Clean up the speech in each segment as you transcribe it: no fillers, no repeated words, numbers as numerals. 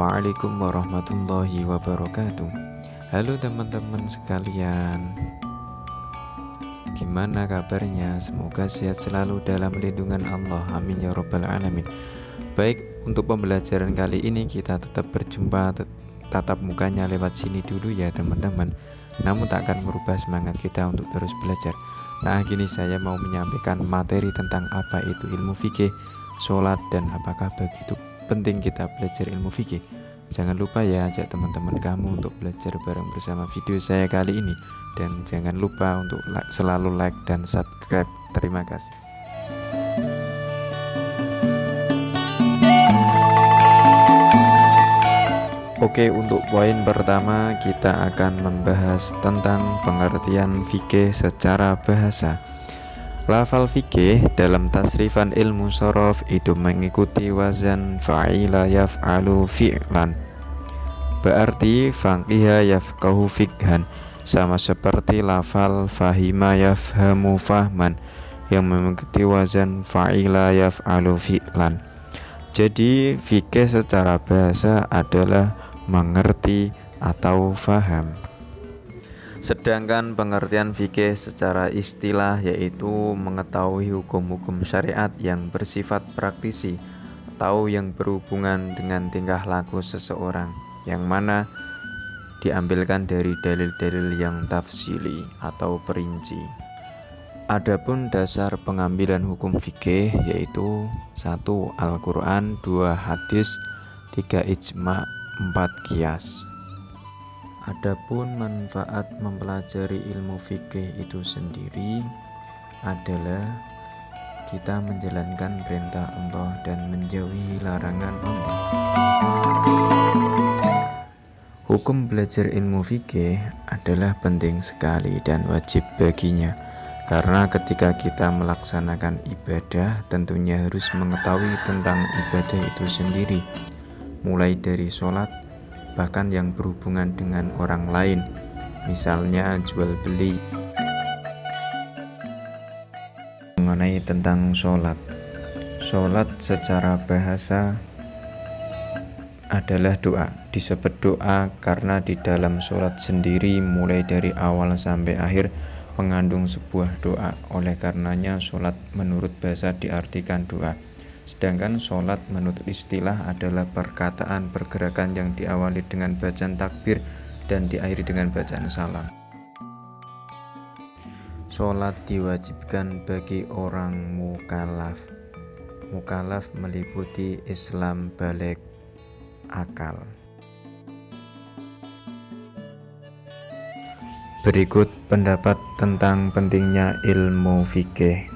Assalamualaikum warahmatullahi wabarakatuh. Halo teman-teman sekalian, gimana kabarnya? Semoga sehat selalu dalam lindungan Allah, amin ya robbal alamin. Baik, untuk pembelajaran kali ini kita tetap berjumpa tatap mukanya lewat sini dulu ya teman-teman. Namun tak akan merubah semangat kita untuk terus belajar. Nah, kini saya mau menyampaikan materi tentang apa itu ilmu fikih, sholat, dan apakah begitu penting kita belajar ilmu fikih. Jangan lupa ya, ajak teman-teman kamu untuk belajar bareng bersama video saya kali ini. Dan jangan lupa untuk selalu like dan subscribe. Terima kasih. Oke, untuk poin pertama kita akan membahas tentang pengertian fikih secara bahasa. Lafal fikih dalam tasrifan ilmu shorof itu mengikuti wazan fa'ila yaf'alu fi'lan. Berarti faqiha yafqahu fikhan, sama seperti lafal fahima yafhamu fahman yang mengikuti wazan fa'ila yaf'alu fi'lan. Jadi fikih secara bahasa adalah mengerti atau faham. Sedangkan pengertian fikih secara istilah yaitu mengetahui hukum-hukum syariat yang bersifat praktisi atau yang berhubungan dengan tingkah laku seseorang, yang mana diambilkan dari dalil-dalil yang tafsili atau perinci. Adapun dasar pengambilan hukum fikih yaitu 1. Al-Quran, 2. Hadis, 3. Ijma', 4. Qiyas. Adapun manfaat mempelajari ilmu fikih itu sendiri adalah kita menjalankan perintah Allah dan menjauhi larangan Allah. Hukum belajar ilmu fikih adalah penting sekali dan wajib baginya, karena ketika kita melaksanakan ibadah tentunya harus mengetahui tentang ibadah itu sendiri, mulai dari sholat, bahkan yang berhubungan dengan orang lain, misalnya jual beli. Mengenai tentang sholat secara bahasa adalah doa. Disebut doa karena di dalam sholat sendiri mulai dari awal sampai akhir mengandung sebuah doa. Oleh karenanya sholat menurut bahasa diartikan doa. Sedangkan sholat menurut istilah adalah perkataan pergerakan yang diawali dengan bacaan takbir dan diakhiri dengan bacaan salam. Sholat diwajibkan bagi orang mukallaf. Mukallaf meliputi Islam baligh akal. Berikut pendapat tentang pentingnya ilmu fikih.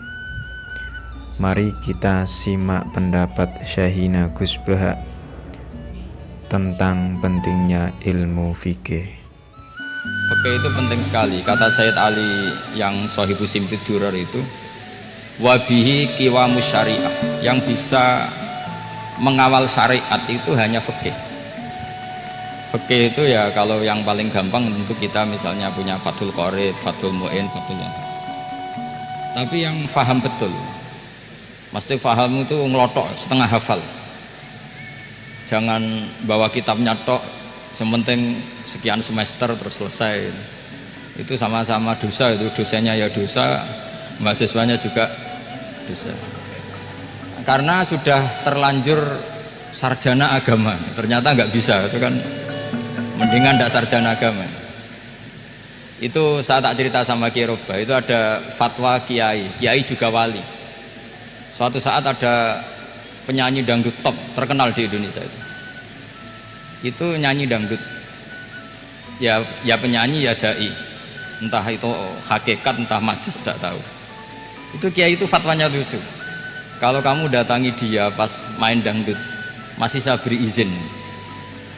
Mari kita simak pendapat Syahina Gusbah tentang pentingnya ilmu fikih. Fikih itu penting sekali. Kata Sayyid Ali yang Shahibu Simtud Durar itu, wabihi qiwamus syariah, yang bisa mengawal syariat itu hanya fikih. Fikih itu ya kalau yang paling gampang tentu kita misalnya punya Fathul Qorib, Fathul Mu'in, Fathul Wahab. Tapi yang faham betul, mesti faham itu ngelotok setengah hafal. Jangan bawa kitabnya tok, sementing sekian semester terus selesai. Itu sama-sama dosa, itu dosanya ya dosa, mahasiswanya juga dosa. Karena sudah terlanjur sarjana agama, ternyata nggak bisa, itu kan mendingan nggak sarjana agama. Itu saya tak cerita sama Kiai Roba, itu ada fatwa kiai juga wali. Suatu saat ada penyanyi dangdut top terkenal di Indonesia itu nyanyi dangdut, ya penyanyi ya dai, entah itu hakikat entah majaz tidak tahu. Itu kiai itu fatwanya lucu, kalau kamu datangi dia pas main dangdut masih saya beri izin,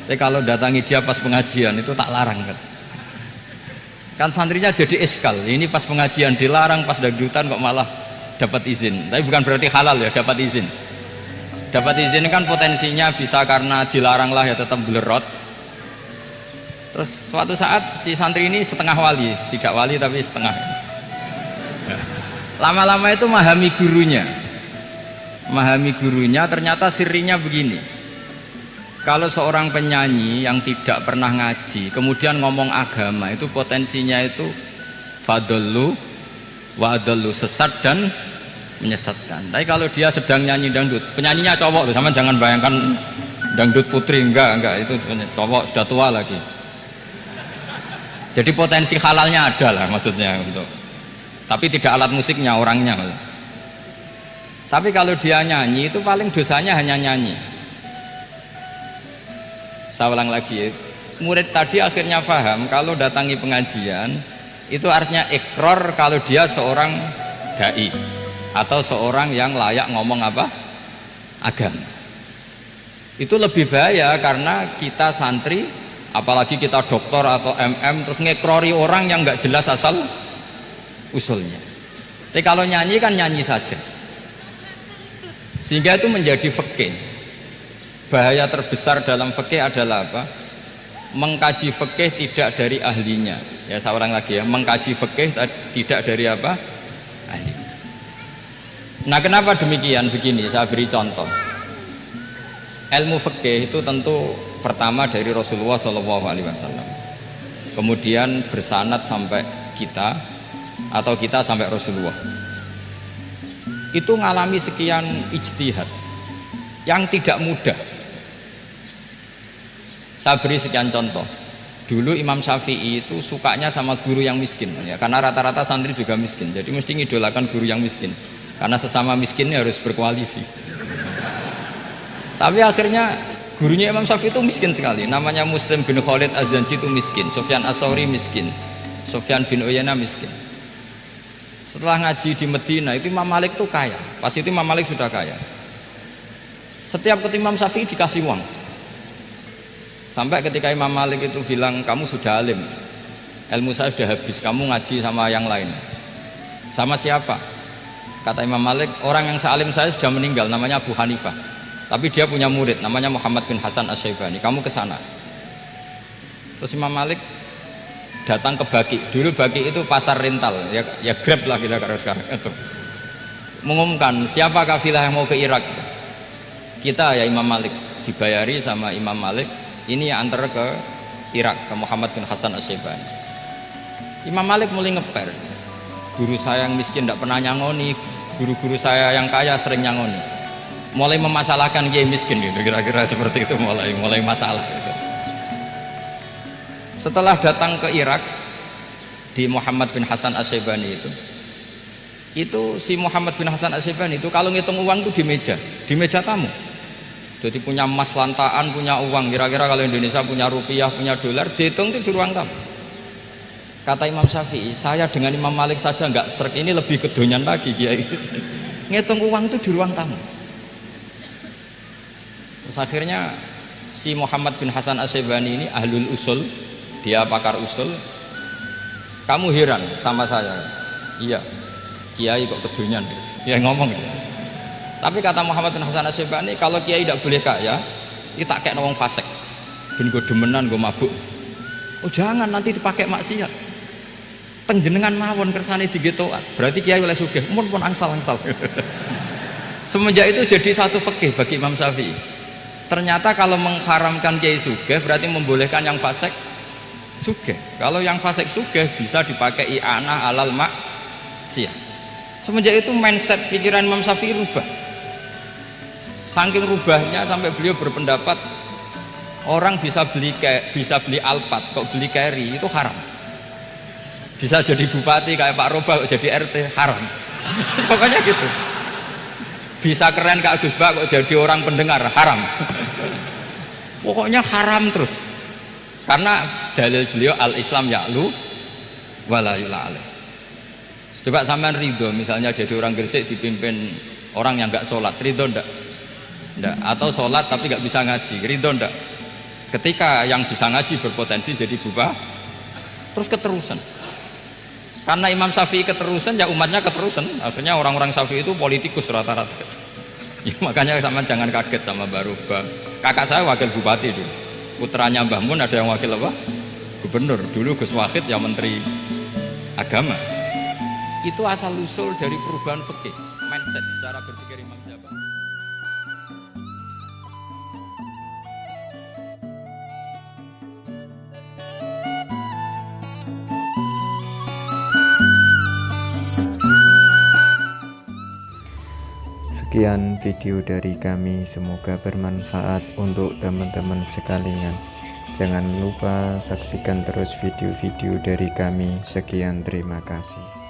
tapi kalau datangi dia pas pengajian itu tak larang. Kan santrinya jadi iskal, ini pas pengajian dilarang, pas dangdutan kok malah dapat izin. Tapi bukan berarti halal ya, dapat izin. Dapat izin kan potensinya bisa karena dilarang lah ya tetap belerot. Terus suatu saat si santri ini setengah wali, tidak wali tapi setengah. Lama-lama itu memahami gurunya ternyata sirinya begini. Kalau seorang penyanyi yang tidak pernah ngaji kemudian ngomong agama, itu potensinya itu fadollu wa adollu, sesat dan menyesatkan. Tapi kalau dia sedang nyanyi dangdut, penyanyinya cowok, sama jangan bayangkan dangdut putri, enggak, itu cowok sudah tua lagi. Jadi potensi halalnya ada lah maksudnya untuk, tapi tidak alat musiknya, orangnya. Tapi kalau dia nyanyi itu paling dosanya hanya nyanyi. Saya ulang lagi, murid tadi akhirnya paham kalau datangi pengajian itu artinya ikrar kalau dia seorang dai atau seorang yang layak ngomong apa? Agama. Itu lebih bahaya karena kita santri, apalagi kita doktor atau MM, terus ngekrori orang yang nggak jelas asal usulnya. Tapi kalau nyanyi kan nyanyi saja, sehingga itu menjadi fikih. Bahaya terbesar dalam fikih adalah apa? Mengkaji fikih tidak dari ahlinya. Ya, saya ulang lagi ya, mengkaji fikih tidak dari apa? Ahli. Nah, kenapa demikian? Begini, saya beri contoh. Ilmu fikih itu tentu pertama dari Rasulullah SAW, kemudian bersanad sampai kita atau kita sampai Rasulullah. Itu ngalami sekian ijtihad yang tidak mudah. Saya beri sekian contoh. Dulu Imam Syafi'i itu sukanya sama guru yang miskin, ya, karena rata-rata santri juga miskin, jadi mesti ngidolakan guru yang miskin, karena sesama miskinnya harus berkoalisi. Tapi akhirnya gurunya Imam Syafi'i itu miskin sekali, namanya Muslim bin Khalid Az-Zanji itu miskin, Sufyan As-Sauri miskin, Sufyan bin Uyainah miskin. Setelah ngaji di Medina itu Imam Malik itu kaya, pas itu Imam Malik sudah kaya. Setiap ketemu Imam Syafi'i dikasih uang. Sampai ketika Imam Malik itu bilang, kamu sudah alim, ilmu saya sudah habis, kamu ngaji sama yang lain. Sama siapa? Kata Imam Malik, orang yang sealim saya sudah meninggal, namanya Abu Hanifah, tapi dia punya murid namanya Muhammad bin Hasan Asy-Syaibani, kamu ke sana. Terus Imam Malik datang ke Baki. Dulu Baki itu pasar rental, ya Grab lah kira-kira sekarang itu. Mengumumkan siapa kafilah yang mau ke Irak. Kita ya Imam Malik, dibayari sama Imam Malik, ini antar ke Irak, ke Muhammad bin Hasan Asy-Syaibani. Imam Malik mulai ngeper, guru saya yang miskin tidak pernah nyangoni, guru-guru saya yang kaya sering nyangoni. Mulai memasalahkan kiai miskin gitu, kira-kira seperti itu, mulai masalah gitu. Setelah datang ke Irak di Muhammad bin Hasan Asy-Syaibani itu si Muhammad bin Hasan Asy-Syaibani itu kalau ngitung uang itu di meja tamu. Jadi punya emas lantaan, punya uang, kira-kira kalau Indonesia punya rupiah, punya dolar, dihitung itu di ruang tamu. Kata Imam Syafi'i, saya dengan Imam Malik saja nggak serk, ini lebih kedonyan lagi kiai. Ngitung uang itu di ruang tamu. Terus akhirnya si Muhammad bin Hasan Asy-Syaibani ini ahlul usul, dia pakar usul. Kamu heran sama saya? Iya, kiai kok kedonyan? Ya ngomong gitu. Tapi kata Muhammad bin Hasan Asy-Syaibani, kalau kiai tidak boleh kaya, kita kayak wong fasik, ben gue demenan, gue mabuk. Oh jangan, nanti dipakai maksiat. Penjenengan mawon kersane digetokan, berarti kiai oleh sugih, pun angsal-angsal. Semenjak itu jadi satu fikih bagi Imam Syafi'i. Ternyata kalau mengharamkan kiai sugih berarti membolehkan yang fasik sugih. Kalau yang fasik sugih bisa dipakai i'anah alal maksiat. Semenjak itu mindset pikiran Imam Syafi'i rubah. Saking rubahnya sampai beliau berpendapat orang bisa beli Alphard, kok beli carry itu haram. Bisa jadi bupati kayak Pak Roba, kok jadi RT haram. Pokoknya gitu. Bisa keren kayak Gus Bak, kok jadi orang pendengar haram. Pokoknya haram terus. Karena dalil beliau al-Islam ya'lu wala yula alaih. Coba sampean ridho misalnya jadi orang Gresik dipimpin orang yang nggak sholat, ridho ndak? Ndak. Atau sholat tapi nggak bisa ngaji, ridho ndak? Ketika yang bisa ngaji berpotensi jadi bupati, terus keterusan. Karena Imam Syafi'i keterusan, ya umatnya keterusan. Akhirnya orang-orang Syafi'i itu politikus rata-rata. Ya, makanya sama jangan kaget sama Baroba. Kakak saya wakil bupati dulu. Putranya Mbah Mun ada yang wakil apa? Gubernur. Dulu Gus Wahid yang menteri agama. Itu asal usul dari perubahan fikih, mindset, cara berpikir Imam Syafi'i. Sekian video dari kami, semoga bermanfaat untuk teman-teman sekalian. Jangan lupa saksikan terus video-video dari kami. Sekian, terima kasih.